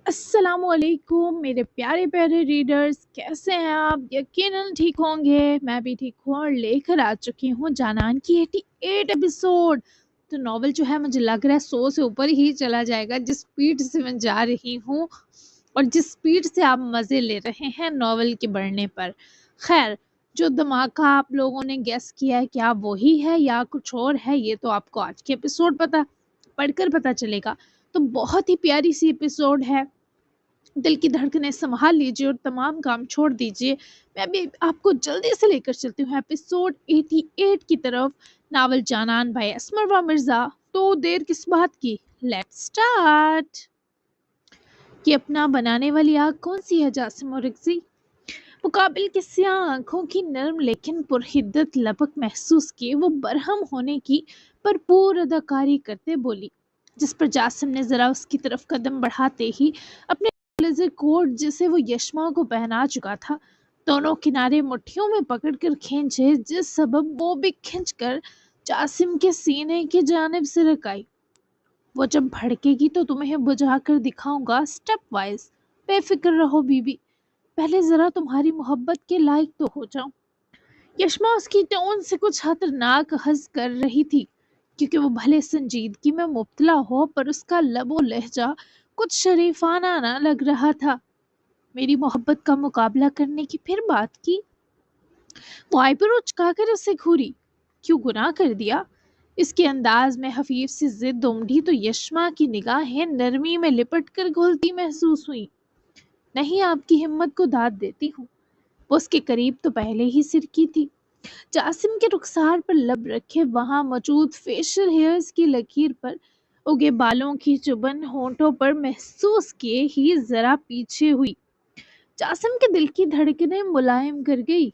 السلام علیکم میرے پیارے پیارے ریڈرز، کیسے ہیں آپ؟ یقیناً ٹھیک ہوں گے، میں بھی ٹھیک ہوں اور لے کر آ چکی ہوں جانان کی 88 ایپیسوڈ۔ تو ناول جو ہے مجھے لگ رہا ہے 100 سے اوپر ہی چلا جائے گا، جس سپیڈ سے میں جا رہی ہوں اور جس سپیڈ سے آپ مزے لے رہے ہیں ناول کے بڑھنے پر۔ خیر، جو دھماکہ آپ لوگوں نے گیس کیا ہے کیا وہی ہے یا کچھ اور ہے، یہ تو آپ کو آج کے ایپیسوڈ پڑھ کر پتہ چلے گا۔ تو بہت ہی پیاری سی ایپیسوڈ ہے، دل کی دھڑکنیں سنبھال لیجیے اور تمام کام چھوڑ دیجیے۔ میں بھی آپ کو جلدی سے لے کر چلتی ہوں ایپیسوڈ 88 کی طرف، ناول جانان بائی اسمروا مرزا۔ تو دیر کس بات کی، لیٹس سٹارٹ۔ یہ اپنا بنانے والی آگ کون سی ہے جاسم اور رگزی؟ مقابل کے سیاہ آنکھوں کی نرم لیکن پرحدت لپک محسوس کیے وہ برہم ہونے کی بھرپور اداکاری کرتے بولی، جس پر جاسم نے ذرا اس کی طرف قدم بڑھاتے ہی اپنے بلیزر کوٹ جسے وہ یشما کو پہنا چکا تھا دونوں کنارے مٹھیوں میں پکڑ کر کھینچے، جس سبب وہ بھی کھنچ کر جاسم کے سینے کی جانب سے رکائی۔ وہ جب بھڑکے گی تو تمہیں بجھا کر دکھاؤں گا، سٹیپ وائز، بے فکر رہو بی بی، پہلے ذرا تمہاری محبت کے لائق تو ہو جاؤں۔ یشما اس کی ٹون سے کچھ خطرناک حس کر رہی تھی، کیونکہ وہ بھلے سنجیدگی میں مبتلا ہو پر اس کا لب و لہجہ کچھ شریفانہ نہ لگ رہا تھا۔ میری محبت کا مقابلہ کرنے کی پھر بات کی؟ وہ آئی برو چکا کر اسے گھوری۔ کیوں گناہ کر دیا؟ اس کے انداز میں خفیف سی ضد امڑی تو یشما کی نگاہیں نرمی میں لپٹ کر گھلتی محسوس ہوئیں۔ نہیں، آپ کی ہمت کو داد دیتی ہوں۔ وہ اس کے قریب تو پہلے ہی سرکی تھی، جاسم کے رخسار پر لب رکھے وہاں موجود فیشل ہیئرز کی لکیر پر اگے بالوں کی چبن ہونٹوں پر محسوس کیے ہی ذرا پیچھے ہوئی۔ جاسم کے دل کی دھڑکنیں ملائم کر گئی۔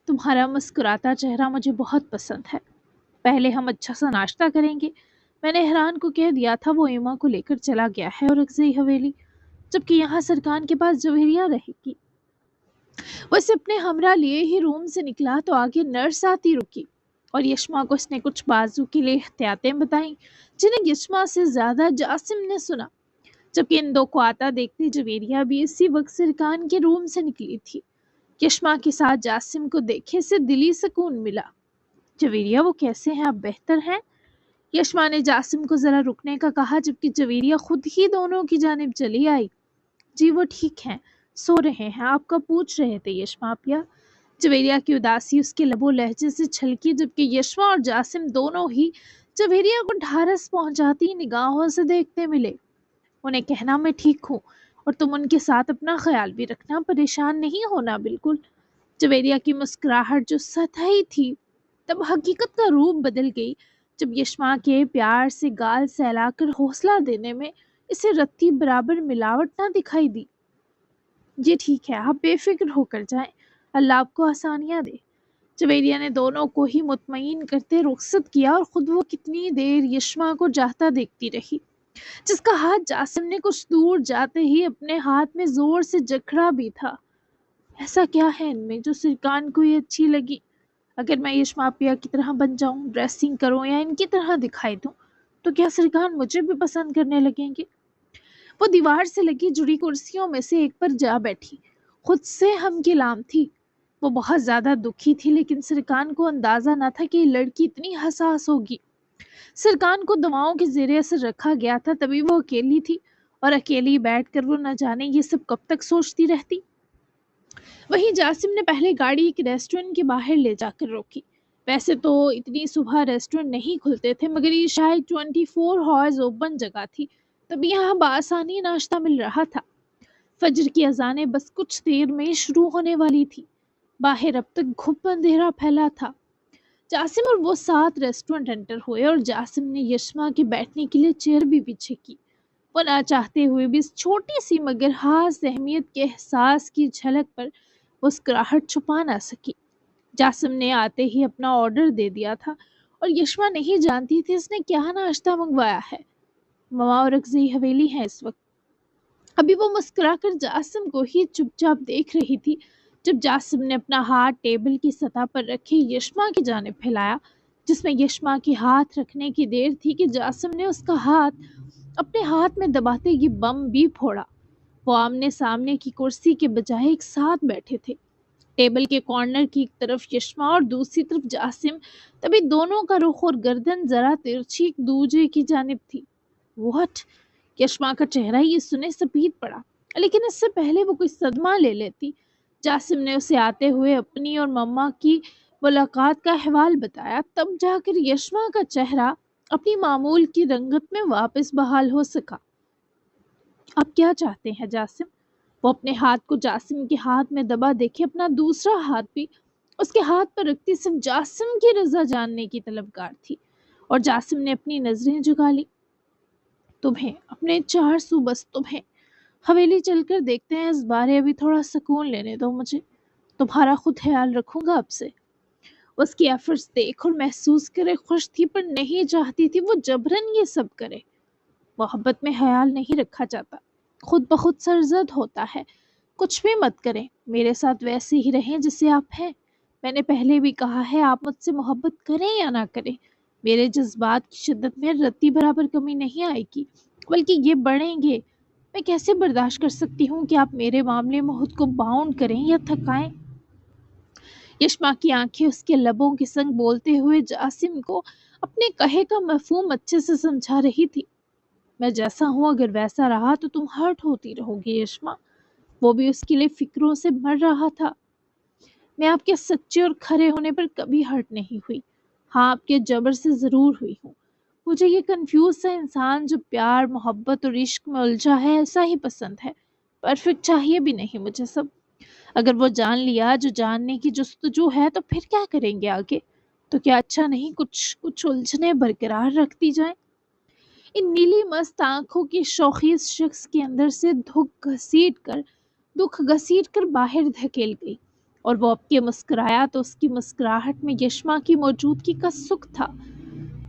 تمہارا مسکراتا چہرہ مجھے بہت پسند ہے، پہلے ہم اچھا سا ناشتہ کریں گے؟ میں نے احران کو کہہ دیا تھا، وہ ایما کو لے کر چلا گیا ہے اور اکزئی حویلی، جبکہ یہاں سرکان کے پاس جوہریہ رہے گی۔ وہ اسے اپنے ہمراہ لیے ہی روم سے نکلا تو آگے نرس آتی رکی اور یشما کو اس نے کچھ بازو کے لیے احتیاطیں بتائیں، جنہیں یشما سے زیادہ جاسم نے سنا۔ جبکہ ان دو کو آتا دیکھتے جویریہ بھی اسی وقت سرکان کے روم سے نکلی تھی۔ یشما کے ساتھ جاسم کو دیکھے سے دلی سکون ملا۔ جویریہ، وہ کیسے ہیں؟ اب بہتر ہیں؟ یشما نے جاسم کو ذرا رکنے کا کہا، جبکہ جویریہ خود ہی دونوں کی جانب چلی آئی۔ جی وہ ٹھیک ہیں، سو رہے ہیں، آپ کا پوچھ رہے تھے یشما پیا۔ جویریہ کی اداسی اس کے لب و لہجے سے چھلکی، جبکہ یشما اور جاسم دونوں ہی جویریہ کو ڈھارس پہنچاتی نگاہوں سے دیکھتے ملے۔ انہیں کہنا میں ٹھیک ہوں اور تم ان کے ساتھ اپنا خیال بھی رکھنا، پریشان نہیں ہونا بالکل۔ جویریہ کی مسکراہٹ جو سطحی تھی تب حقیقت کا روپ بدل گئی جب یشما کے پیار سے گال سہلا کر حوصلہ دینے میں اسے رتی برابر ملاوٹ نہ دکھائی دی۔ یہ ٹھیک ہے، آپ بے فکر ہو کر جائیں، اللہ آپ کو آسانیاں دے۔ جویریہ نے دونوں کو ہی مطمئن کرتے رخصت کیا اور خود وہ کتنی دیر یشما کو جاتا دیکھتی رہی، جس کا ہاتھ جاسم نے کچھ دور جاتے ہی اپنے ہاتھ میں زور سے جکڑا بھی تھا۔ ایسا کیا ہے ان میں جو سرکان کو یہ اچھی لگی؟ اگر میں یشما پیا کی طرح بن جاؤں، ڈریسنگ کروں یا ان کی طرح دکھائی دوں تو کیا سرکان مجھے بھی پسند کرنے لگیں گے؟ وہ دیوار سے لگی جڑی کرسیوں میں سے ایک پر جا بیٹھی، خود سے ہم کلام تھی۔ وہ بہت زیادہ دکھی تھی، لیکن سرکان کو اندازہ نہ تھا کہ یہ لڑکی اتنی حساس ہوگی۔ سرکان کو دواؤں کے زیر اثر رکھا گیا تھا، تبھی وہ اکیلی تھی، اور اکیلی بیٹھ کر وہ نہ جانے یہ سب کب تک سوچتی رہتی۔ وہیں جاسم نے پہلے گاڑی ایک ریسٹورنٹ کے باہر لے جا کر روکی۔ ویسے تو اتنی صبح ریسٹورنٹ نہیں کھلتے تھے، مگر یہ شاید 24 ہارز اوپن جگہ تھی، تب یہاں بآسانی ناشتہ مل رہا تھا۔ فجر کی اذانیں بس کچھ دیر میں شروع ہونے والی تھی۔ باہر اب تک گھپ اندھیرا پھیلا تھا۔ جاسم اور وہ ساتھ ریسٹورنٹ انٹر ہوئے اور جاسم نے یشما کے بیٹھنے کے لیے چیئر بھی پیچھے کی۔ وہ نہ چاہتے ہوئے بھی اس چھوٹی سی مگر خاص اہمیت کے احساس کی جھلک پر مسکراہٹ چھپا نہ سکی۔ جاسم نے آتے ہی اپنا آرڈر دے دیا تھا اور یشما نہیں جانتی تھی اس نے کیا ناشتہ منگوایا ہے۔ مما اور اکزئی حویلی ہیں اس وقت۔ ابھی وہ مسکرا کر جاسم کو ہی چپ چاپ دیکھ رہی تھی جب جاسم نے اپنا ہاتھ ٹیبل کی سطح پر رکھے یشما کی جانب پھیلایا، جس میں یشما کے ہاتھ رکھنے کی دیر تھی کہ جاسم نے اس کا ہاتھ اپنے ہاتھ میں دباتے یہ بم بھی پھوڑا۔ وہ آمنے سامنے کی کرسی کے بجائے ایک ساتھ بیٹھے تھے۔ ٹیبل کے کارنر کی ایک طرف یشما اور دوسری طرف جاسم، تبھی دونوں کا رخ اور گردن ذرا ترچھی ایک دوسرے کی جانب تھی۔ واٹ؟ یشما کا چہرہ یہ سنے سپید پڑا، لیکن اس سے پہلے وہ کوئی صدمہ لے لیتی، جاسم نے اسے آتے ہوئے اپنی اور مما کی ملاقات کا احوال بتایا۔ تب جا کر یشما کا چہرہ اپنی معمول کی رنگت میں واپس بحال ہو سکا۔ آپ کیا چاہتے ہیں جاسم؟ وہ اپنے ہاتھ کو جاسم کے ہاتھ میں دبا دیکھے اپنا دوسرا ہاتھ بھی اس کے ہاتھ پر رکھتی صرف جاسم کی رضا جاننے کی طلبگار تھی، اور جاسم نے اپنی نظریں جھکا لی۔ تمہیں اپنے 400 بس تمہیں حویلی چل کر دیکھتے ہیں، اس بارے ابھی تھوڑا سکون لینے دو مجھے، تمہارا خود خیال رکھوں گا اب سے۔ اس کی ایفرٹس دیکھ اور محسوس کرے خوش تھی، پر نہیں چاہتی تھی وہ جبرن یہ سب کرے۔ محبت میں خیال نہیں رکھا جاتا، خود بخود سرزد ہوتا ہے۔ کچھ بھی مت کریں، میرے ساتھ ویسے ہی رہیں جیسے آپ ہیں۔ میں نے پہلے بھی کہا ہے، آپ مجھ سے محبت کریں یا نہ کریں، میرے جذبات کی شدت میں رتی برابر کمی نہیں آئے گی، بلکہ یہ بڑھیں گے۔ میں کیسے برداشت کر سکتی ہوں کہ آپ میرے معاملے میں خود کو باؤنڈ کریں یا تھکائیں؟ یشما کی آنکھیں اس کے لبوں کے سنگ بولتے ہوئے جاسم کو اپنے کہے کا مفہوم اچھے سے سمجھا رہی تھی۔ میں جیسا ہوں اگر ویسا رہا تو تم ہرٹ ہوتی رہو گی یشما۔ وہ بھی اس کے لیے فکروں سے مر رہا تھا۔ میں آپ کے سچے اور کھرے ہونے پر کبھی ہرٹ نہیں ہوئی، ہاں آپ کے جبر سے ضرور ہوئی ہوں۔ مجھے یہ کنفیوز سا انسان جو پیار، محبت اور عشق میں الجھا ہے ایسا ہی پسند ہے، پرفیکٹ چاہیے بھی نہیں مجھے سب۔ اگر وہ جان لیا جو جاننے کی جستجو ہے تو پھر کیا کریں گے آگے؟ تو کیا اچھا نہیں کچھ الجھنے برقرار رکھتی جائیں؟ ان نیلی مست آنکھوں کی شوخی اس شخص کے اندر سے دکھ گھسیٹ کر باہر دھکیل گئی، اور وہ اب کے مسکرایا تو اس کی مسکراہٹ میں یشما کی موجودگی کا سکھ تھا۔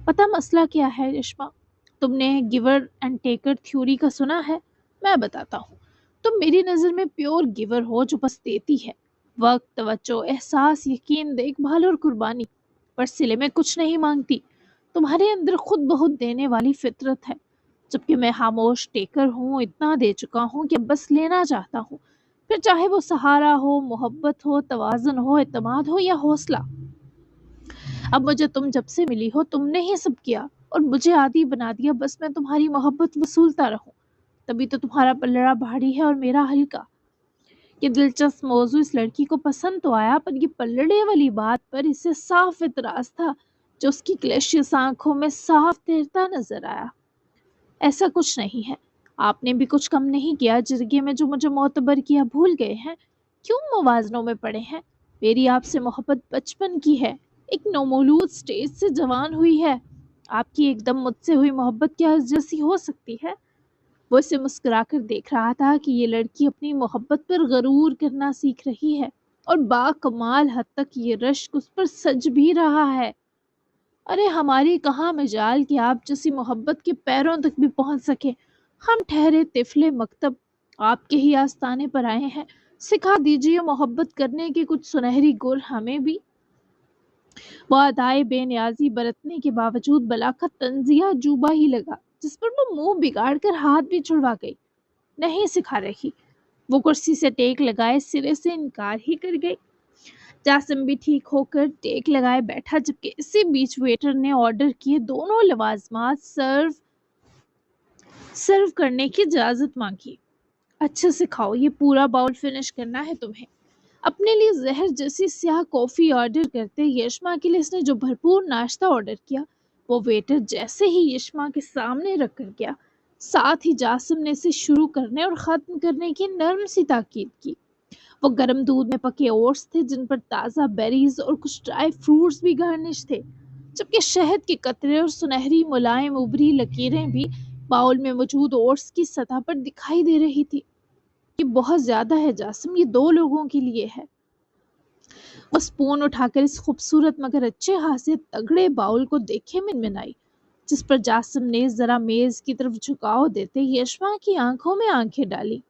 پتہ مسئلہ کیا ہے یشما؟ تم نے گیور اینڈ ٹیکر تھیوری کا سنا ہے؟ میں بتاتا ہوں۔ تم میری نظر میں پیور گیور ہو جو بس دیتی ہے، وقت، توجہ، احساس، یقین، دیکھ بھال اور قربانی، پر صلے میں کچھ نہیں مانگتی۔ تمہارے اندر خود بہت دینے والی فطرت ہے، جبکہ میں خاموش ٹیکر ہوں، اتنا دے چکا ہوں کہ بس لینا چاہتا ہوں، پھر چاہے وہ سہارا ہو، محبت ہو، توازن ہو، اعتماد ہو یا حوصلہ۔ اب مجھے تم جب سے ملی ہو تم نے ہی سب کیا اور مجھے عادی بنا دیا، بس میں تمہاری محبت وصولتا رہوں۔ تبھی تو تمہارا پلڑا بھاری ہے اور میرا ہلکا۔ یہ دلچسپ موضوع اس لڑکی کو پسند تو آیا، پر یہ پلڑے والی بات پر اسے صاف اعتراض تھا جو اس کی کلیشیس آنکھوں میں صاف تیرتا نظر آیا۔ ایسا کچھ نہیں ہے، آپ نے بھی کچھ کم نہیں کیا جرگے میں جو مجھے معتبر کیا، بھول گئے ہیں؟ کیوں موازنوں میں پڑے ہیں؟ میری آپ سے محبت بچپن کی ہے، ایک نومولود سٹیج سے جوان ہوئی ہے۔ آپ کی ایک دم مجھ سے ہوئی محبت کیا اس جیسی ہو سکتی ہے؟ وہ اسے مسکرا کر دیکھ رہا تھا کہ یہ لڑکی اپنی محبت پر غرور کرنا سیکھ رہی ہے، اور با کمال حد تک یہ رشک اس پر سج بھی رہا ہے۔ ارے ہماری کہاں مجال کہ آپ جیسی محبت کے پیروں تک بھی پہنچ سکے۔ ہم ٹھہرے طفل مکتب، آپ کے ہی آستانے پر آئے ہیں، سکھا دیجیے محبت کرنے کے کچھ سنہری گر ہمیں بھی۔ وہ ادائے بے نیازی برتنے کے باوجود بلا کا تنزیہ جوبا ہی لگا، جس پر وہ منہ بگاڑ کر ہاتھ بھی چھڑوا گئی۔ نہیں سکھا رہی، وہ کرسی سے ٹیک لگائے سرے سے انکار ہی کر گئی۔ جاسم بھی ٹھیک ہو کر ٹیک لگائے بیٹھا، جبکہ اسی بیچ ویٹر نے آرڈر کیے دونوں لوازمات سرو کرنے کی اجازت مانگی۔ اچھے سے کھاؤ، یہ پورا باؤل فنش کرنا ہے تمہیں۔ اپنے لیے زہر جیسی سیاہ کافی آرڈر کرتے یشما کے لیے اس نے جو بھرپور ناشتہ آرڈر کیا وہ ویٹر جیسے ہی یشما کے سامنے رکھ کر گیا، ساتھ ہی جاسم نے اسے شروع کرنے اور ختم کرنے کی نرم سی تاکید کی۔ وہ گرم دودھ میں پکے اوٹس تھے جن پر تازہ بیریز اور کچھ ڈرائی فروٹس بھی گارنش تھے، جبکہ شہد کے قطرے اور سنہری ملائم ابری لکیریں بھی باؤل میں موجود اوٹس کی سطح پر دکھائی دے رہی تھی۔ یہ بہت زیادہ ہے جاسم، یہ 2 لوگوں کے لیے ہے۔ وہ سپون اٹھا کر اس خوبصورت مگر اچھے خاصے تگڑے باؤل کو دیکھے منمنائی، جس پر جاسم نے ذرا میز کی طرف جھکاؤ دیتے یشما کی آنکھوں میں آنکھیں ڈالی۔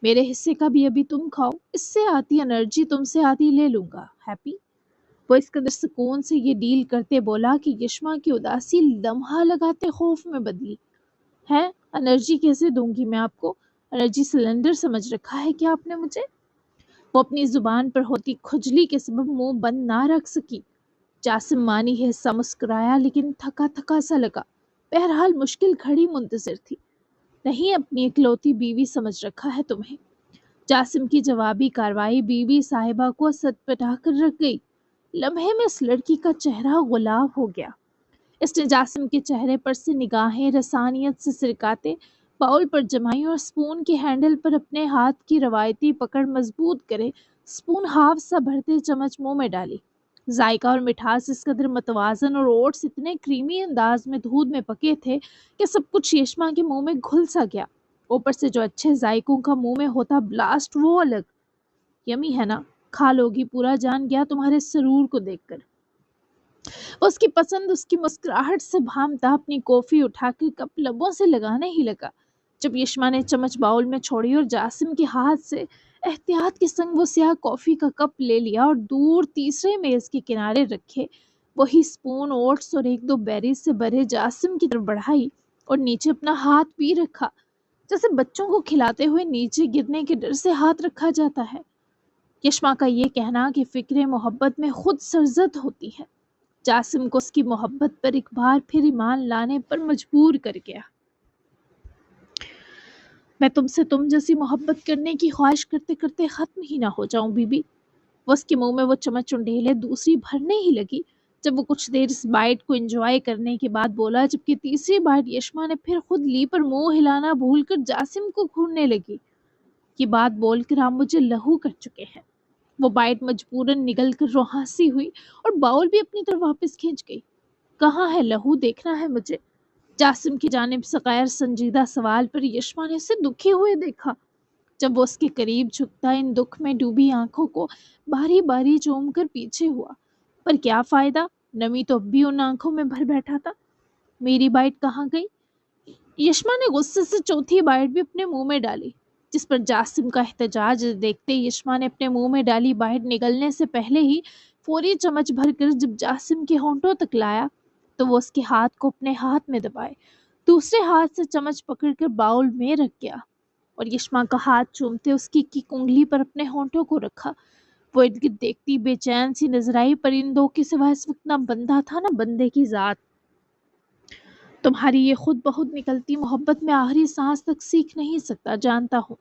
میرے حصے کا بھی ابھی تم کھاؤ، اس سے آتی انرجی تم سے آتی لے لوں گا، ہیپی؟ وہ اس قدر سکون سے یہ ڈیل کرتے بولا کہ یشما کی اداسی لمحہ لگاتے خوف میں بدلی۔ ہے انرجی کیسے دوں گی میں آپ کو؟ انرجی سلنڈر سمجھ رکھا ہے کیا آپ نے مجھے؟ وہ اپنی زبان پر ہوتی کھجلی کے سبب منہ بند نہ رکھ سکی۔ جاسم مانی حصہ مسکرایا لیکن تھکا تھکا سا لگا۔ بہرحال مشکل گھڑی منتظر تھی۔ نہیں، اپنی اکلوتی بیوی سمجھ رکھا ہے تمہیں۔ جاسم کی جوابی کارروائی بیوی صاحبہ کو سد پٹا کر رکھ گئی۔ لمحے میں اس لڑکی کا چہرہ غلاب ہو گیا۔ اس نے جاسم کے چہرے پر سے نگاہیں رسانیت سے سرکاتے باؤل پر جمائی اور سپون کے ہینڈل پر اپنے ہاتھ کی روایتی پکڑ مضبوط کرے سپون ہاف سا بھرتے چمچ منہ میں ڈالی۔ ذائقہ اور مٹھاس اس قدر متوازن اور اوٹس اتنے کریمی انداز میں دودھ میں پکے تھے کہ سب کچھ یشما کے منہ میں گھل سا گیا۔ اوپر سے جو اچھے ذائقوں کا منہ میں ہوتا بلاسٹ وہ الگ۔ یمی ہے نا؟ کھا لوگی، پورا جان گیا تمہارے سرور کو دیکھ کر۔ اس کی پسند اس کی مسکراہٹ سے بھامتا اپنی کافی اٹھا کے کپ لبوں سے لگانے ہی لگا جب یشما نے چمچ باؤل میں چھوڑی اور جاسم کے ہاتھ سے احتیاط کے سنگ وہ سیاہ کافی کا کپ لے لیا اور دور تیسرے میز کے کنارے رکھے وہی سپون اوٹس اور ایک دو بیریز سے بھرے جاسم کی طرف بڑھائی اور نیچے اپنا ہاتھ بھی رکھا، جیسے بچوں کو کھلاتے ہوئے نیچے گرنے کے ڈر سے ہاتھ رکھا جاتا ہے۔ یشما کا یہ کہنا کہ فکر محبت میں خود سرزد ہوتی ہے جاسم کو اس کی محبت پر ایک بار پھر ایمان لانے پر مجبور کر گیا۔ میں تم سے تم جیسی محبت کرنے کی خواہش کرتے کرتے ختم ہی نہ ہو جاؤں بی بی۔ وہ اس کے منہ میں وہ چمچ انڈیلے دوسری بھرنے ہی لگی جب وہ کچھ دیر اس بائٹ کو انجوائے کرنے کے بعد بولا، جبکہ تیسری بائٹ یشما نے پھر خود لی پر منہ ہلانا بھول کر جاسم کو گھورنے لگی۔ یہ بات بول کر آپ مجھے لہو کر چکے ہیں۔ وہ بائٹ مجبوراً نگل کر روحانسی ہوئی اور باؤل بھی اپنی طرف واپس کھینچ گئی۔ کہاں ہے لہو؟ دیکھنا ہے مجھے۔ جاسم کی جانب سے غیر سنجیدہ سوال پر یشما نے اسے دکھی ہوئے دیکھا۔ جب وہ اس کے قریب جھکتا ان دکھ میں ڈوبی آنکھوں کو باری باری چوم کر پیچھے ہوا، پر کیا فائدہ؟ نمی تو اب بھی ان آنکھوں میں بھر بیٹھا تھا۔ میری بائٹ کہاں گئی؟ یشما نے غصے سے چوتھی بائٹ بھی اپنے منہ میں ڈالی، جس پر جاسم کا احتجاج دیکھتے یشما نے اپنے منہ میں ڈالی بائٹ نگلنے سے پہلے ہی فوری چمچ بھر کر جب جاسم کے ہونٹوں تک لایا تو وہ اس کے ہاتھ کو اپنے ہاتھ میں دبائے دوسرے ہاتھ سے چمچ پکڑ کر باؤل میں رکھ گیا اور یشما کا ہاتھ چومتے اس کی انگلی پر اپنے ہونٹوں کو رکھا۔ وہ ارد گرد دیکھتی بے چین سی نظر آئی، پر ان دو کے سوا اس وقت نہ بندہ تھا نہ بندے کی ذات۔ تمہاری یہ خود بہت نکلتی محبت میں آخری سانس تک سیکھ نہیں سکتا، جانتا ہوں،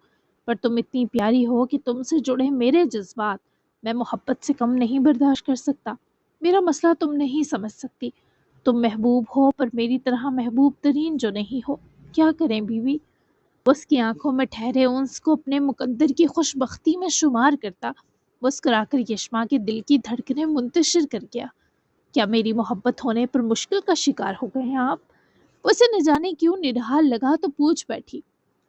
پر تم اتنی پیاری ہو کہ تم سے جڑے میرے جذبات میں محبت سے کم نہیں برداشت کر سکتا۔ میرا مسئلہ تم نہیں سمجھ سکتی۔ تم محبوب ہو پر میری طرح محبوب ترین جو نہیں ہو۔ کیا کریں بیوی؟ اس کی آنکھوں میں ٹھہرے انس کو اپنے مقدر کی خوش بختی میں شمار کرتا مسکرا کر یشما کے دل کی دھڑکنیں منتشر کر گیا۔ کیا میری محبت ہونے پر مشکل کا شکار ہو گئے ہیں آپ؟ اسے نہ جانے کیوں نڈھال لگا تو پوچھ بیٹھی۔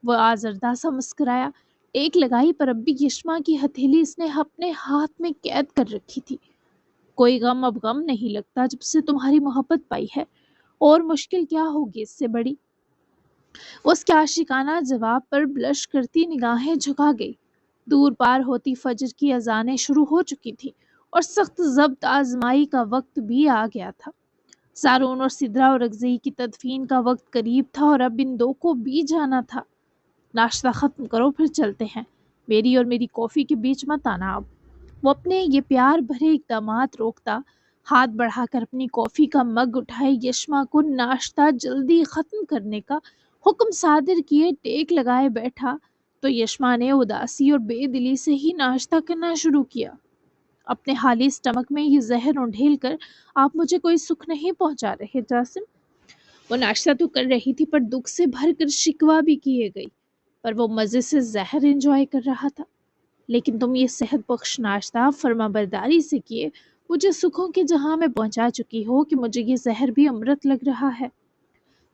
وہ آزردہ سا مسکرایا۔ ایک لگائی پر اب بھی یشما کی ہتھیلی اس نے اپنے ہاتھ میں قید کر رکھی تھی۔ کوئی غم اب غم نہیں لگتا جب سے تمہاری محبت پائی ہے، اور مشکل کیا ہوگی اس سے بڑی؟ اس کے عاشقانہ جواب پر بلش کرتی نگاہیں جھکا گئی۔ دور پار ہوتی فجر کی اذانیں شروع ہو چکی تھی اور سخت ضبط آزمائی کا وقت بھی آ گیا تھا۔ سارون اور سدرا اور اگزئی کی تدفین کا وقت قریب تھا اور اب ان دو کو بھی جانا تھا۔ ناشتہ ختم کرو پھر چلتے ہیں، میری اور میری کافی کے بیچ مت آنا اب۔ وہ اپنے یہ پیار بھرے اقدامات روکتا ہاتھ بڑھا کر اپنی کافی کا مگ اٹھائے یشما کو ناشتہ جلدی ختم کرنے کا حکم صادر کیے ٹیک لگائے بیٹھا تو یشما نے اداسی اور بے دلی سے ہی ناشتہ کرنا شروع کیا۔ اپنے خالی سٹمک میں یہ زہر انڈھیل کر آپ مجھے کوئی سکھ نہیں پہنچا رہے جاسم۔ وہ ناشتہ تو کر رہی تھی پر دکھ سے بھر کر شکوہ بھی کیے گئی، پر وہ مزے سے زہر انجوائے کر رہا تھا۔ لیکن تم یہ صحت بخش ناشتہ فرما برداری سے کیے مجھے سکھوں کے جہاں میں پہنچا چکی ہو کہ مجھے یہ زہر بھی امرت لگ رہا ہے۔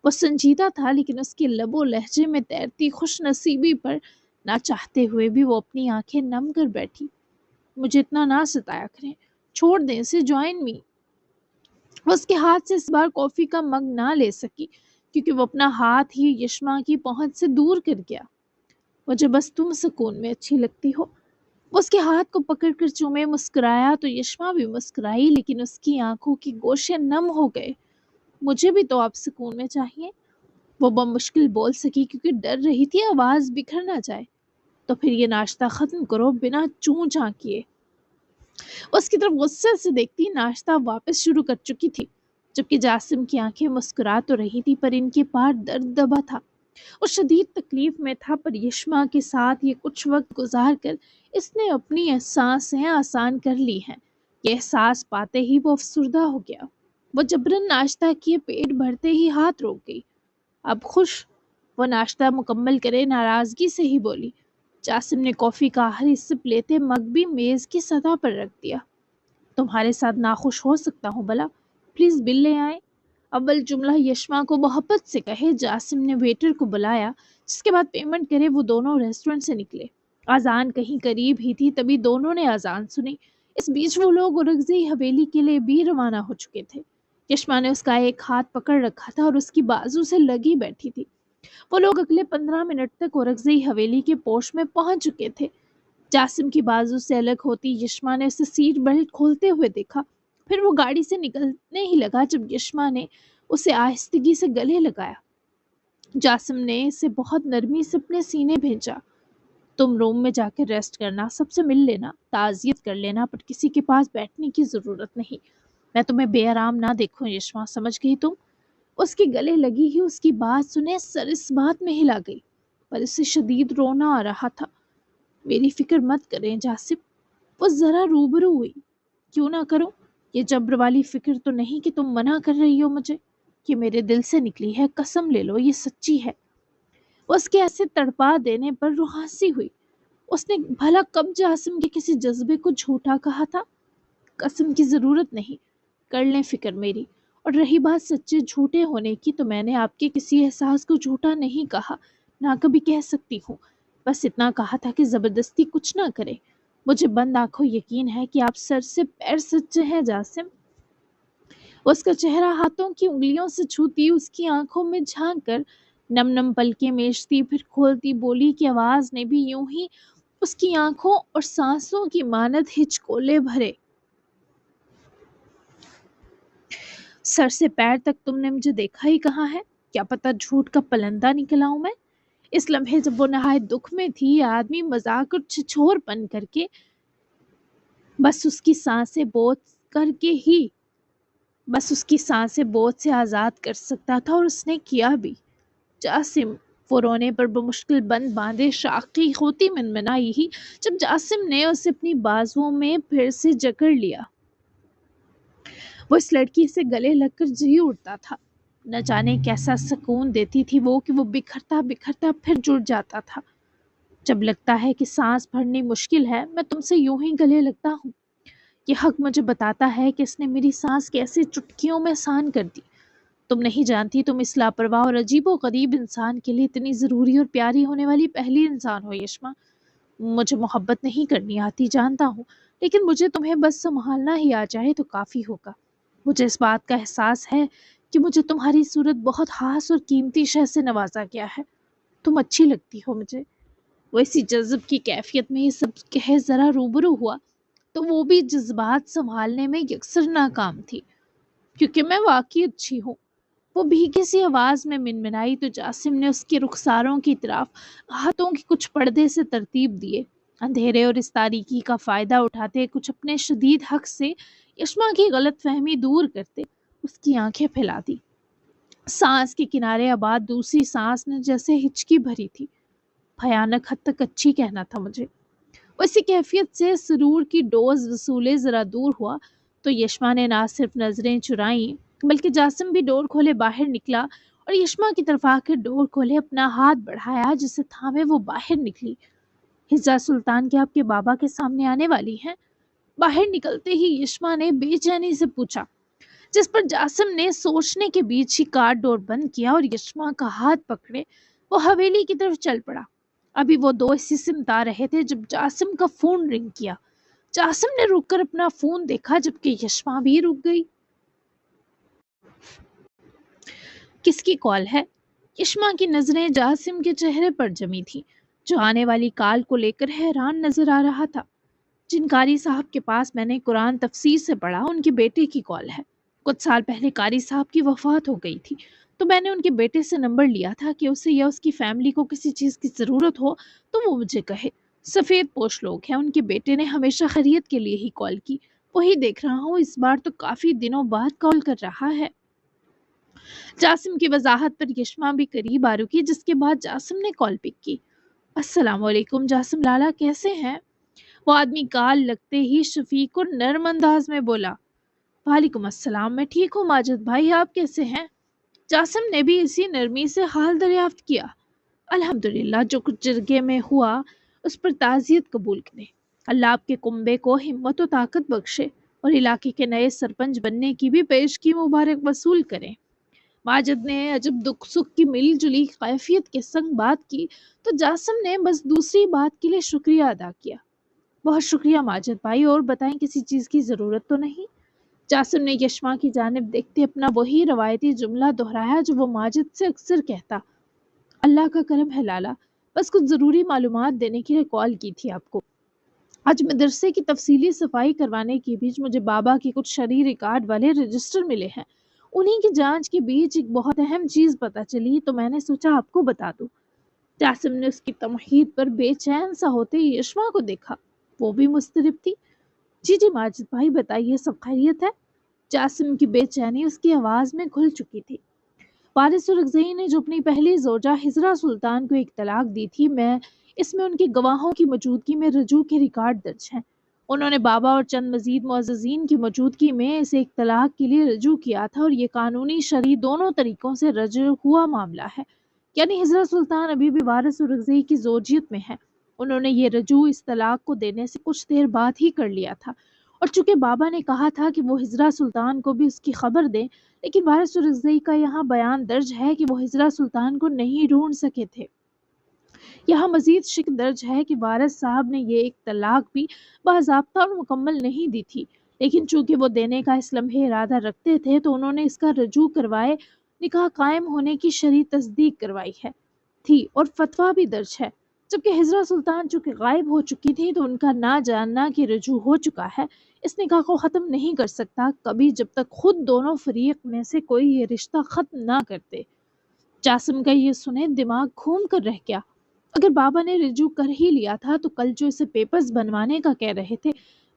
وہ سنجیدہ تھا لیکن اس کے لب و لہجے میں تیرتی خوش نصیبی پر نہ چاہتے ہوئے بھی وہ اپنی آنکھیں نم کر بیٹھی۔ مجھے اتنا نہ ستایا کریں، چھوڑ دیں اسے، جوائن می۔ وہ اس کے ہاتھ سے اس بار کافی کا مگ نہ لے سکی کیونکہ وہ اپنا ہاتھ ہی یشما کی پہنچ سے دور کر گیا۔ مجھے بس تم سکون میں اچھی لگتی ہو۔ وہ اس کے ہاتھ کو پکڑ کر چومے مسکرایا تو یشما بھی مسکرائی لیکن اس کی آنکھوں کی گوشے نم ہو گئے۔ مجھے بھی تو آپ سکون میں چاہیے۔ وہ بمشکل بول سکی کیونکہ ڈر رہی تھی آواز بکھر نہ جائے۔ تو پھر یہ ناشتہ ختم کرو بنا چوں چاں کیے۔ اس کی طرف غصے سے دیکھتی ناشتہ واپس شروع کر چکی تھی، جبکہ جاسم کی آنکھیں مسکرا تو رہی تھی پر ان کے پار درد دبا تھا۔ وہ شدید تکلیف میں تھا، پر یشما کے ساتھ یہ کچھ وقت گزار کر اس نے اپنی سانسیں آسان کر لی ہیں۔ یہ احساس پاتے ہی وہ افسردہ ہو گیا۔ وہ جبرن ناشتہ کیے پیٹ بھرتے ہی ہاتھ روک گئی۔ اب خوش؟ وہ ناشتہ مکمل کرے ناراضگی سے ہی بولی۔ جاسم نے کافی کا آخری سپ لیتے مگ بھی میز کی سطح پر رکھ دیا۔ تمہارے ساتھ ناخوش ہو سکتا ہوں بلا، پلیز بل لے آئیں۔ اول جملہ یشما کو محبت سے کہے جاسم نے ویٹر کو بلایا، جس کے بعد پیمنٹ کرے وہ دونوں ریسٹورنٹ سے نکلے۔ اذان کہیں قریب ہی تھی تبھی دونوں نے اذان سنی۔ اس بیچ وہ لوگ اورنگزئی حویلی کے لیے بھی روانہ ہو چکے تھے۔ یشما نے اس کا ایک ہاتھ پکڑ رکھا تھا اور اس کی بازو سے لگی بیٹھی تھی۔ وہ لوگ اگلے 15 منٹ تک اورنگزئی حویلی کے پوش میں پہنچ چکے تھے۔ جاسم کی بازو سے الگ ہوتی یشما نے اسے سیٹ بیلٹ کھولتے ہوئے دیکھا، پھر وہ گاڑی سے نکلنے ہی لگا جب یشما نے اسے آہستگی سے گلے لگایا۔ جاسم نے اسے بہت نرمی سے اپنے سینے بھیجا۔ تم روم میں جا کر ریسٹ کرنا، سب سے مل لینا، تعزیت کر لینا، پر کسی کے پاس بیٹھنے کی ضرورت نہیں۔ میں تمہیں بے آرام نہ دیکھوں یشما، سمجھ گئی تم؟ اس کے گلے لگی ہی اس کی بات سنے سر اس بات میں ہلا گئی، پر اسے شدید رونا آ رہا تھا۔ میری فکر مت کریں جاسم، وہ ذرا روبرو ہوئی۔ کیوں نہ کروں؟ یہ جبر والی فکر تو نہیں کہ تم منع کر رہی ہو مجھے، یہ میرے دل سے نکلی ہے، قسم لے لو یہ سچی ہے۔ اس کے ایسے تڑپا دینے پر روح ہنسی ہوئی۔ اس نے بھلا کب جاسم کے کسی جذبے کو جھوٹا کہا تھا؟ قسم کی ضرورت نہیں، کر لیں فکر میری۔ اور رہی بات سچے جھوٹے ہونے کی، تو میں نے آپ کے کسی احساس کو جھوٹا نہیں کہا، نہ کبھی کہہ سکتی ہوں۔ بس اتنا کہا تھا کہ زبردستی کچھ نہ کرے۔ مجھے بند آنکھوں یقین ہے کہ آپ سر سے پیر سچے ہیں جاسم۔ اس کا چہرہ ہاتھوں کی انگلیوں سے چھوتی اس کی آنکھوں میں جھانک کر نم نم پلکیں میچتی پھر کھولتی بولی کی آواز نے بھی یوں ہی اس کی آنکھوں اور سانسوں کی مانند ہچکولے بھرے۔ سر سے پیر تک تم نے مجھے دیکھا ہی کہاں ہے؟ کیا پتہ جھوٹ کا پلندہ نکلا ہوں میں؟ اس لمحے جب وہ نہایت دکھ میں تھی، آدمی مذاق اور چھچھور پن کر کے بس اس کی سانسیں بوجھ سے آزاد کر سکتا تھا، اور اس نے کیا بھی۔ جاسم، وہ رونے پر بمشکل بند باندھے شاقی ہوتی منمنائی ہی جب جاسم نے اسے اپنی بازوؤں میں پھر سے جکڑ لیا۔ وہ اس لڑکی سے گلے لگ کر جی اٹھتا تھا۔ نہ جانے کیسا سکون دیتی تھی وہ کہ وہ بکھرتا بکھرتا پھر جڑ جاتا تھا۔ جب لگتا ہے کہ سانس بھرنی مشکل ہے، میں تم سے یوں ہی گلے لگتا ہوں۔ یہ حق مجھے بتاتا ہے کہ اس نے میری سانس کیسے چٹکیوں میں آسان کر دی۔ تم نہیں جانتی، تم اس لاپرواہ اور عجیب و غریب انسان کے لیے اتنی ضروری اور پیاری ہونے والی پہلی انسان ہو یشما۔ مجھے محبت نہیں کرنی آتی جانتا ہوں، لیکن مجھے تمہیں بس سنبھالنا ہی آ جائے تو کافی ہوگا۔ مجھے اس بات کا احساس ہے کہ مجھے تمہاری صورت بہت خاص اور قیمتی شے سے نوازا گیا ہے۔ تم اچھی لگتی ہو مجھے۔ وہ اسی جذب کی کیفیت میں یہ سب کہے ذرا روبرو ہوا تو وہ بھی جذبات سنبھالنے میں یکسر ناکام تھی، کیونکہ میں واقعی اچھی ہوں۔ وہ بھیگی سی آواز میں منمنائی تو جاسم نے اس کے رخساروں کی طرف ہاتھوں کی کچھ پردے سے ترتیب دیے۔ اندھیرے اور اس تاریکی کا فائدہ اٹھاتے کچھ اپنے شدید حق سے یشما کی غلط فہمی دور کرتے اس کی آنکھیں پھیلا دی۔ سانس کے کنارے آباد دوسری سانس نے جیسے ہچکی بھری تھی۔ بھیانک حد تک اچھی کہنا تھا مجھے۔ اسی کیفیت سے سرور کی ڈوز وصولے ذرا دور ہوا تو یشما نے نہ صرف نظریں چرائیں بلکہ جاسم بھی ڈور کھولے باہر نکلا اور یشما کی طرف آ کر ڈور کھولے اپنا ہاتھ بڑھایا جسے تھامے وہ باہر نکلی۔ حجہ سلطان کیا آپ کے بابا کے سامنے آنے والی ہیں؟ باہر نکلتے ہی یشما نے بے چینی سے پوچھا، جس پر جاسم نے سوچنے کے بیچ ہی کار ڈور بند کیا اور یشما کا ہاتھ پکڑے وہ حویلی کی طرف چل پڑا۔ ابھی وہ دو اسی سمت آ رہے تھے جب جاسم کا فون رنگ کیا۔ جاسم نے رک کر اپنا فون دیکھا جبکہ یشما بھی رک گئی۔ کس کی کال ہے؟ یشما کی نظریں جاسم کے چہرے پر جمی تھی، جو آنے والی کال کو لے کر حیران نظر آ رہا تھا۔ جن قاری صاحب کے پاس میں نے قرآن تفسیر سے پڑھا، ان کے بیٹے کی کال ہے۔ کچھ سال پہلے قاری صاحب کی وفات ہو گئی تھی، تو میں نے ان کے بیٹے سے نمبر لیا تھا کہ اسے یا اس کی فیملی کو کسی چیز کی ضرورت ہو تو وہ مجھے کہے۔ سفید پوش لوگ ہیں، ان کے بیٹے نے ہمیشہ خیریت کے لیے ہی کال کی۔ وہی دیکھ رہا ہوں، اس بار تو کافی دنوں بعد کال کر رہا ہے۔ جاسم کی وضاحت پر یشما بھی قریب آ رکی، جس کے بعد جاسم نے کال پک کی۔ السلام علیکم جاسم لالا، کیسے ہیں؟ وہ آدمی کال لگتے ہی شفیق اور نرم انداز میں بولا۔ وعلیکم السلام، میں ٹھیک ہوں ماجد بھائی، آپ کیسے ہیں؟ جاسم نے بھی اسی نرمی سے حال دریافت کیا۔ الحمدللہ، جو کچھ جرگے میں ہوا اس پر تعزیت قبول کریں۔ اللہ آپ کے کنبے کو ہمت و طاقت بخشے اور علاقے کے نئے سرپنچ بننے کی بھی پیش کی مبارک وصول کریں۔ ماجد نے عجب دکھ سکھ کی ملی جلی کیفیت کے سنگ بات کی تو جاسم نے بس دوسری بات کے لیے شکریہ ادا کیا۔ بہت شکریہ ماجد بھائی، اور بتائیں کسی چیز کی ضرورت تو نہیں؟ جاسم نے یشما کی جانب دیکھتے اپنا وہی روایتی جملہ دہرایا جو وہ ماجد سے اکثر کہتا۔ اللہ کا کرم ہے لالا، بس کچھ ضروری معلومات دینے کے لیے کال کی تھی آپ کو۔ آج مدرسے کی تفصیلی صفائی کروانے کے بیچ مجھے بابا کی کچھ شرعی ریکارڈ والے رجسٹر ملے ہیں۔ انہی کی جانچ کے بیچ ایک بہت اہم چیز پتہ چلی تو میں نے سوچا آپ کو بتا دوں۔ جاسم نے اس کی تمہید پر بے چین سا ہوتے ہی یشما کو دیکھا، وہ بھی مضطرب تھی۔ جی جی ماجد بھائی بتائیے، سب خیریت ہے؟ جاسم کی بے چینی اس کی آواز میں گھل چکی تھی۔ وارث رکزئی نے جو اپنی پہلی زوجہ ہجرہ سلطان کو ایک طلاق دی تھی، اس میں ان کے گواہوں کی موجودگی میں رجوع کے ریکارڈ درج ہیں۔ انہوں نے بابا اور چند مزید معززین کی موجودگی میں اسے ایک طلاق کے لیے رجوع کیا تھا، اور یہ قانونی شرعی دونوں طریقوں سے رجوع ہوا معاملہ ہے، یعنی ہجرہ سلطان ابھی بھی وارث رکزئی کی زوجیت میں ہے۔ انہوں نے یہ رجوع اس طلاق کو دینے سے کچھ دیر بعد ہی کر لیا تھا، اور چونکہ بابا نے کہا تھا کہ وہ ہجرہ سلطان کو بھی اس کی خبر دیں، لیکن وارث رکزئی کا یہاں بیان درج ہے کہ وہ ہجرہ سلطان کو نہیں ڈھونڈ سکے تھے۔ یہاں مزید شک درج ہے کہ وارث صاحب نے یہ ایک طلاق بھی باضابطہ اور مکمل نہیں دی تھی، لیکن چونکہ وہ دینے کا اس لمحے ارادہ رکھتے تھے تو انہوں نے اس کا رجوع کروائے نکاح قائم ہونے کی شرعی تصدیق کروائی ہے تھی، اور فتویٰ بھی درج ہے۔ جبکہ ہجرہ سلطان چونکہ غائب ہو چکی تھی تو ان کا نہ جاننا کہ رجوع ہو چکا ہے اس نکاح کو ختم نہیں کر سکتا کبھی، جب تک خود دونوں فریق میں سے کوئی یہ رشتہ ختم نہ کرتے۔ جاسم کا یہ سنے دماغ گھوم کر رہ گیا۔ اگر بابا نے رجوع کر ہی لیا تھا تو کل جو اسے پیپرز بنوانے کا کہہ رہے تھے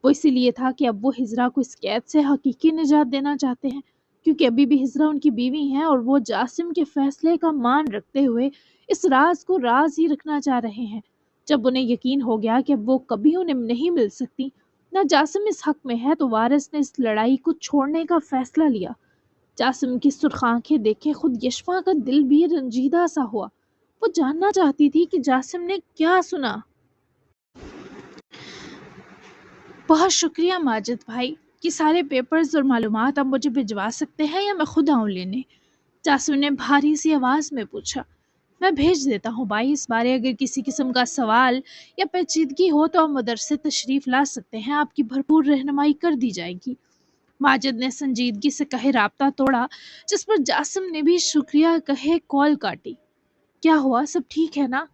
وہ اسی لیے تھا کہ اب وہ ہجرہ کو اس قید سے حقیقی نجات دینا چاہتے ہیں، کیونکہ ابھی بھی ہجرہ ان کی بیوی ہیں اور وہ جاسم کے فیصلے کا مان رکھتے ہوئے اس راز کو راز ہی رکھنا چاہ رہے ہیں۔ جب انہیں یقین ہو گیا کہ اب وہ کبھی انہیں نہیں مل سکتی، نہ جاسم اس حق میں ہے، تو وارث نے اس لڑائی کو چھوڑنے کا فیصلہ لیا۔ جاسم کی سرخ آنکھیں دیکھے خود یشما کا دل بھی رنجیدہ سا ہوا۔ وہ جاننا چاہتی تھی کہ جاسم نے کیا سنا۔ بہت شکریہ ماجد بھائی، یہ سارے پیپرز اور معلومات آپ مجھے بھجوا سکتے ہیں یا میں خود آؤں لینے؟ جاسم نے بھاری سی آواز میں پوچھا۔ میں بھیج دیتا ہوں بھائی، اس بارے اگر کسی قسم کا سوال یا پیچیدگی ہو تو آپ مدرسے تشریف لا سکتے ہیں، آپ کی بھرپور رہنمائی کر دی جائے گی۔ ماجد نے سنجیدگی سے کہے رابطہ توڑا، جس پر جاسم نے بھی شکریہ کہے کال کاٹی۔ کیا ہوا، سب ٹھیک ہے نا؟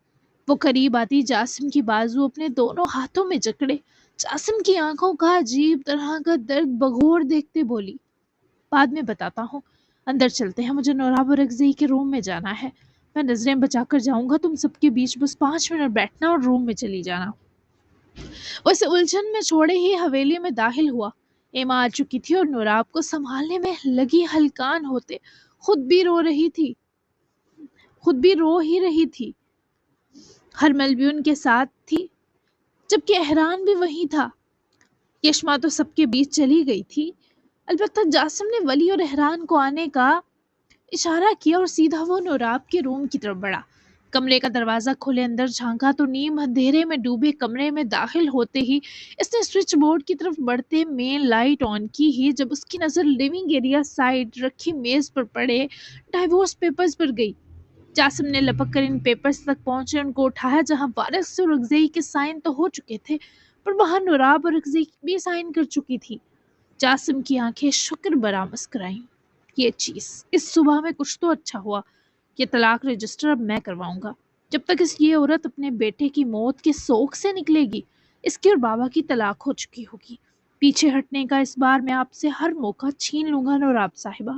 وہ قریب آتی جاسم کی بازو اپنے دونوں ہاتھوں میں جکڑے جاسم کی آنکھوں کا عجیب طرح کا درد بغور دیکھتے بولی۔ بعد میں بتاتا ہوں، اندر چلتے ہیں، مجھے نوراب اور رکزئی کے روم میں جانا ہے۔ میں نظریں بچا کر جاؤں گا، تم سب کے بیچ بس 5 منٹ بیٹھنا اور روم میں چلی جانا۔ وہ اسے الجھن میں چھوڑے ہی حویلی میں داخل ہوا۔ ایما آ چکی تھی اور نوراب کو سنبھالنے میں لگی ہلکان ہوتے خود بھی رو ہی رہی تھی۔ ہرمل بھی ان کے ساتھ تھی، جبکہ احران بھی وہیں تھا۔ یشما تو سب کے بیچ چلی گئی تھی، البتہ جاسم نے ولی اور احران کو آنے کا اشارہ کیا اور سیدھا وہ نوراب کے روم کی طرف بڑھا۔ کمرے کا دروازہ کھولے اندر جھانکا تو نیم اندھیرے میں ڈوبے کمرے میں داخل ہوتے ہی اس نے سوئچ بورڈ کی طرف بڑھتے مین لائٹ آن کی ہی جب اس کی نظر لیونگ ایریا سائڈ رکھی میز پر پڑے ڈائیورس پیپرز پر گئی۔ جاسم نے لپک کر ان پیپرز تک پہنچے ان کو اٹھایا، جہاں وارث اور رکزئی کے سائن تو ہو چکے تھے پر وہاں نوراب اور رکزئی بھی سائن کر چکی تھی۔ جاسم کی آنکھیں شکر برآ مسکرائیں۔ یہ چیز اس صبح میں کچھ تو اچھا ہوا، یہ طلاق رجسٹر اب میں کرواؤں گا۔ جب تک یہ عورت اپنے بیٹے کی موت کے سوگ سے نکلے گی، اس کی اور بابا کی طلاق ہو چکی ہوگی۔ پیچھے ہٹنے کا اس بار میں آپ سے ہر موقع چھین لوں گا نوراب صاحبہ۔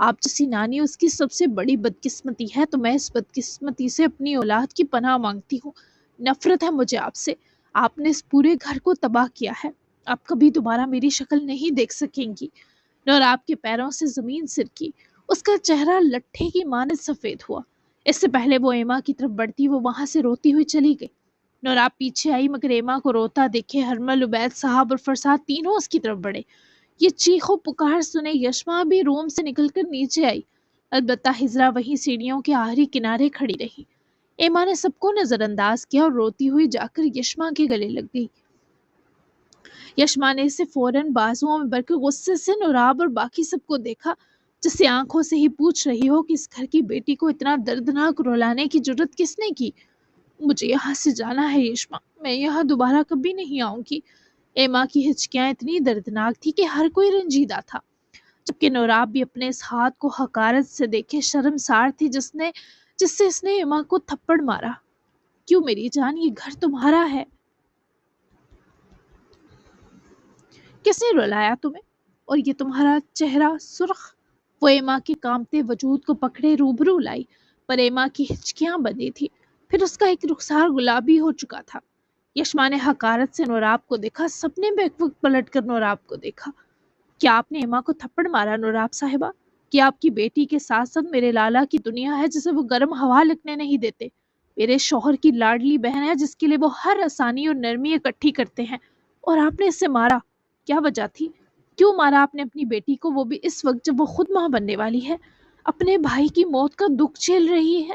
آپ جیسی نانی اس کی سب سے بڑی بدقسمتی ہے، تو میں اس بدقسمتی سے اپنی اولاد کی پناہ مانگتی ہوں۔ نفرت ہے مجھے آپ سے، آپ نے اس پورے گھر کو تباہ کیا ہے، آپ کبھی دوبارہ میری شکل نہیں دیکھ سکیں گی۔ اور آپ کے پیروں سے زمین سرکی، اس کا چہرہ لٹھے کی مانند سفید ہوا۔ اس سے پہلے وہ ایما کی طرف بڑھتی وہ وہاں سے روتی ہوئی چلی گئی۔ نوراب پیچھے آئی مگر ایما کو روتا دیکھے ہرمل، عبید صاحب اور فرساد تینوں اس کی طرف بڑھے۔ یہ چیخ و پکار سنے یشما بھی روم سے نکل کر نیچے آئی، البتہ ہجرا وہیں سیڑھیوں کے آخری کنارے کھڑی رہی۔ ایما نے سب کو نظر انداز کیا اور روتی ہوئی جا کر یشما کے گلے لگ گئی۔ یشما نے اسے فوراً بازوؤں میں بھر کے غصے سے نوراب اور باقی سب کو دیکھا، جسے آنکھوں سے ہی پوچھ رہی ہو کہ اس گھر کی بیٹی کو اتنا دردناک رلانے کی جرت کس نے کی۔ مجھے یہاں سے جانا ہے یشما، میں یہاں دوبارہ کبھی نہیں آؤں گی۔ ایما کی ہچکیاں اتنی دردناک تھی کہ ہر کوئی رنجیدہ تھا، جبکہ نوراب بھی اپنے اس ہاتھ کو حقارت سے دیکھے شرمسار تھی جس سے اس نے ایما کو تھپڑ مارا۔ کیوں میری جان، یہ گھر تمہارا ہے، کس نے رلایا تمہیں؟ اور یہ تمہارا چہرہ سرخ؟ وہ ایما کے کامتے وجود کو پکڑے روبرو لائی، پر ایما کی ہچکیاں بندھی تھی، پھر اس کا ایک رخسار گلابی ہو چکا تھا۔ یشما نے حقارت سے نوراب کو دیکھا، سب نے بیک وقت پلٹ کر نوراب کو دیکھا۔ کیا آپ نے ایما کو تھپڑ مارا نوراب صاحبہ؟ کیا آپ کی بیٹی کے ساتھ ساتھ میرے لالا کی دنیا ہے جسے وہ گرم ہوا لگنے نہیں دیتے؟ میرے شوہر کی لاڈلی بہن ہے جس کے لیے وہ ہر آسانی اور نرمی اکٹھی کرتے ہیں، اور آپ نے اسے مارا؟ کیا وجہ تھی؟ کیوں مارا آپ نے اپنی بیٹی کو، وہ بھی اس وقت جب وہ خود ماں بننے والی ہے، اپنے بھائی کی موت کا دکھ جھیل رہی ہے؟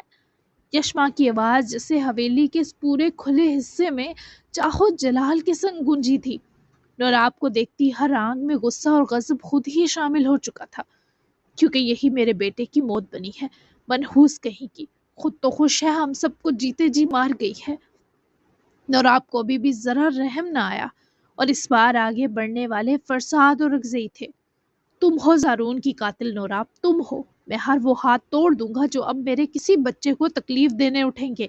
یشما کی آواز جیسے حویلی کے اس پورے کھلے حصے میں چاہو جلال کے سنگ گونجی تھی۔ نوراب کو دیکھتی ہر آنکھ میں غصہ اور غضب خود ہی شامل ہو چکا تھا، کیونکہ یہی میرے بیٹے کی موت بنی ہے، منحوس کہیں کی، خود تو خوش ہے ہم سب کو جیتے جی مار گئی ہے۔ نوراب کو ابھی بھی ذرا رحم نہ آیا، اور اس بار آگے بڑھنے والے فرساد اور رگزئی تھے۔ تم ہو زارون کی قاتل نوراب، تم ہو۔ میں ہر وہ ہاتھ توڑ دوں گا جو اب میرے کسی بچے کو تکلیف دینے اٹھیں گے۔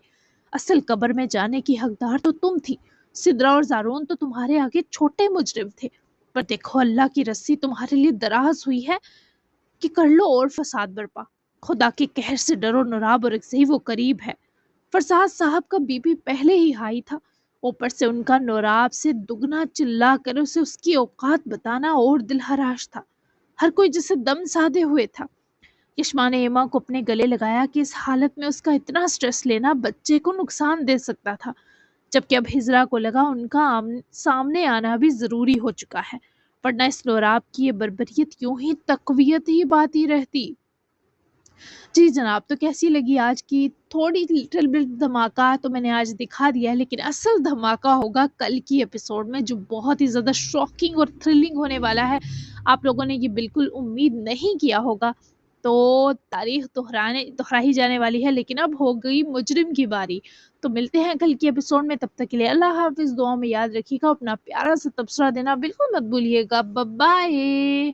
اصل قبر میں جانے کی حقدار تو تم تھی، سدرا اور زارون تو تمہارے آگے چھوٹے مجرم تھے، پر دیکھو اللہ کی رسی تمہارے لیے دراز ہوئی ہے کہ کر لو اور فساد برپا۔ خدا کے قہر سے ڈرو نوراب اور رگزئی، وہ قریب ہے۔ فرساد صاحب کا بی پی پہلے ہی ہائی تھا، اوپر سے ان کا نوراب سے دگنا چلا کر اسے اس کی اوقات بتانا اور دل ہراش تھا۔ ہر کوئی جسے دم سادے ہوئے تھا۔ یشما نے ایما کو اپنے گلے لگایا کہ اس حالت میں اس کا اتنا سٹریس لینا بچے کو نقصان دے سکتا تھا، جبکہ اب ہجرا کو لگا ان کا سامنے آنا بھی ضروری ہو چکا ہے، ورنہ اس نوراب کی یہ بربریت یوں ہی تقویت ہی باتی رہتی۔ جی جناب، تو کیسی لگی آج کی تھوڑی لٹل بٹ دھماکہ تو میں نے آج دکھا دیا ہے، لیکن اصل دھماکہ ہوگا کل کی ایپیسوڈ میں، جو بہت ہی زیادہ شاکنگ اور تھرلنگ ہونے والا ہے۔ آپ لوگوں نے یہ بالکل امید نہیں کیا ہوگا، تو تاریخ دہرائی جانے والی ہے، لیکن اب ہو گئی مجرم کی باری۔ تو ملتے ہیں کل کی ایپیسوڈ میں، تب تک کے لیے اللہ حافظ، دعاؤں میں یاد رکھیے گا، اپنا پیارا سا تبصرہ دینا بالکل مت بھولیے گا۔ بائے۔